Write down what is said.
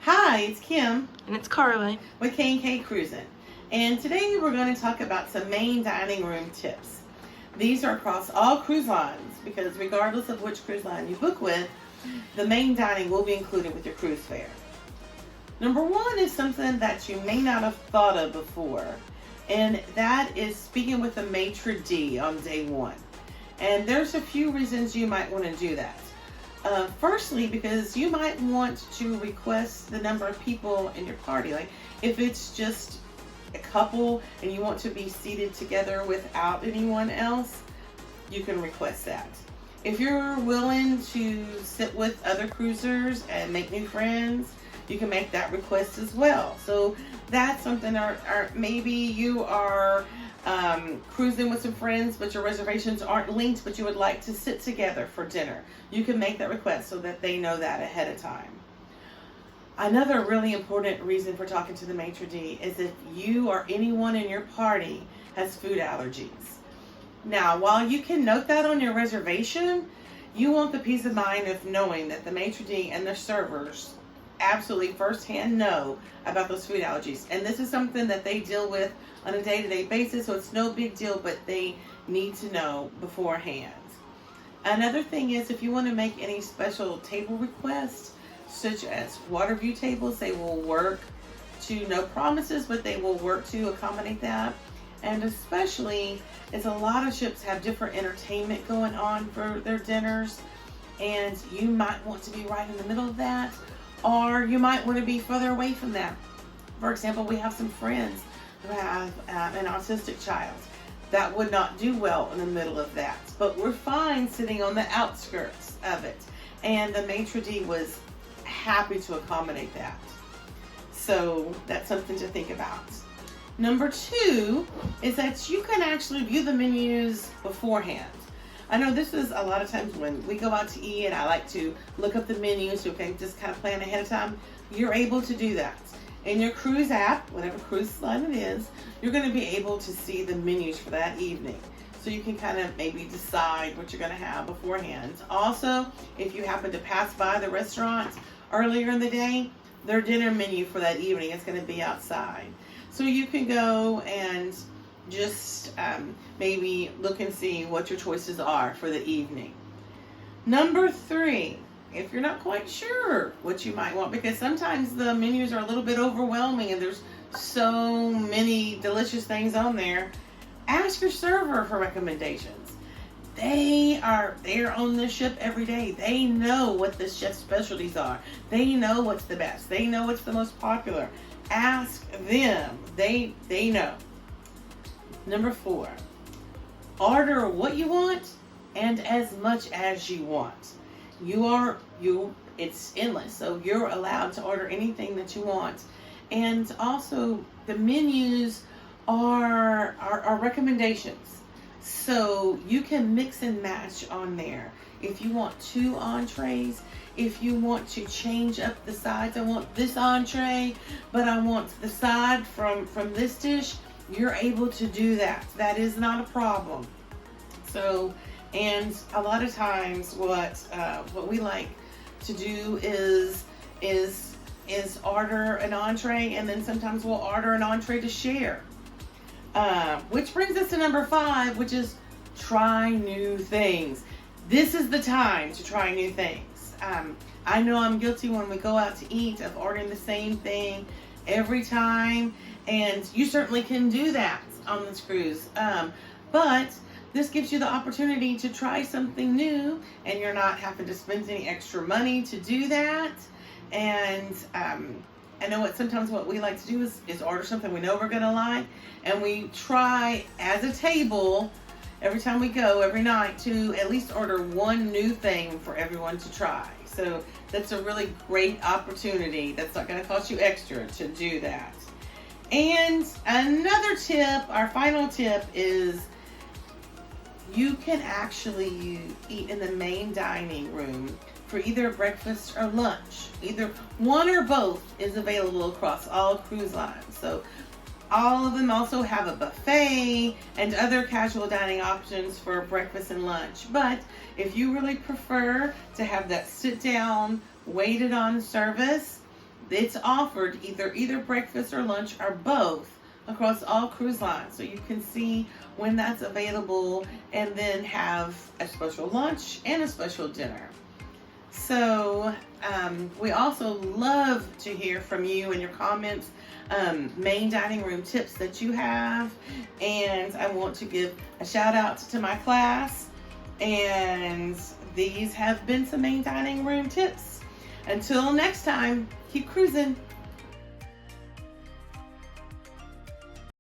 Hi, it's Kim And it's Carly. with K&K Cruising. And today we're going to talk about some main dining room tips. These are across all cruise lines because regardless of which cruise line you book with, the main dining will be included with your cruise fare. Number one is something that you may not have thought of before, and that is speaking with the Maitre d' on day one. And there's a few reasons you might want to do that. Firstly, because you might want to request the number of people in your party. Like if it's just a couple and you want to be seated together without anyone else, you can request that. If you're willing to sit with other cruisers and make new friends, you can make that request as well. So that's something, or maybe you are cruising with some friends, but your reservations aren't linked, but you would like to sit together for dinner. You can make that request so that they know that ahead of time. Another really important reason for talking to the maitre d' is if you or anyone in your party has food allergies. Now, while you can note that on your reservation, you want the peace of mind of knowing that the maitre d' and the servers absolutely firsthand know about those food allergies. And this is something that they deal with on a day-to-day basis, so it's no big deal, but they need to know beforehand. Another thing is if you want to make any special table requests, such as water view tables, they will work to, no promises, but they will work to accommodate that. And especially as a lot of ships have different entertainment going on for their dinners, and you might want to be right in the middle of that, or you might want to be further away from that. For example, we have some friends who have an autistic child that would not do well in the middle of that, but we're fine sitting on the outskirts of it, and the maitre d' was happy to accommodate that. So that's something to think about. Number two is that you can actually view the menus beforehand. I know this is a lot of times when we go out to eat and I like to look up the menu so we can just kind of plan ahead of time. You're able to do that. In your cruise app, whatever cruise line it is, you're going to be able to see the menus for that evening. So you can kind of maybe decide what you're going to have beforehand. Also, if you happen to pass by the restaurant earlier in the day, their dinner menu for that evening is going to be outside. So you can go and just maybe look and see what your choices are for the evening. Number three, if you're not quite sure what you might want, because sometimes the menus are a little bit overwhelming and there's so many delicious things on there, ask your server for recommendations. They're on the ship every day. They know what the chef's specialties are. They know what's the best. They know what's the most popular. Ask them. They know. Number four, order what you want and as much as you want. It's endless, so you're allowed to order anything that you want. And also, the menus are recommendations, so you can mix and match on there. If you want 2 entrees, if you want to change up the sides, I want this entree, but I want the side from this dish, you're able to do that. That is not a problem. So, and a lot of times what we like to do is order an entree, and then sometimes we'll order an entree to share. Which brings us to number 5, which is try new things. This is the time to try new things. I know I'm guilty when we go out to eat of ordering the same thing every time, and you certainly can do that on this cruise. But this gives you the opportunity to try something new, and you're not having to spend any extra money to do that. And I know sometimes what we like to do is order something we know we're going to like, and we try as a table every time we go, every night, to at least order one new thing for everyone to try. So that's a really great opportunity. That's not going to cost you extra to do that. And another tip, our final tip, is you can actually eat in the main dining room for either breakfast or lunch. Either one or both is available across all cruise lines. So all of them also have a buffet and other casual dining options for breakfast and lunch. But if you really prefer to have that sit down, waited on service, It's offered either breakfast or lunch or both across all cruise lines. So you can see when that's available and then have a special lunch and a special dinner. So we also love to hear from you and your comments, main dining room tips that you have. And I want to give a shout out to my class. And these have been some main dining room tips. Until next time, keep cruising.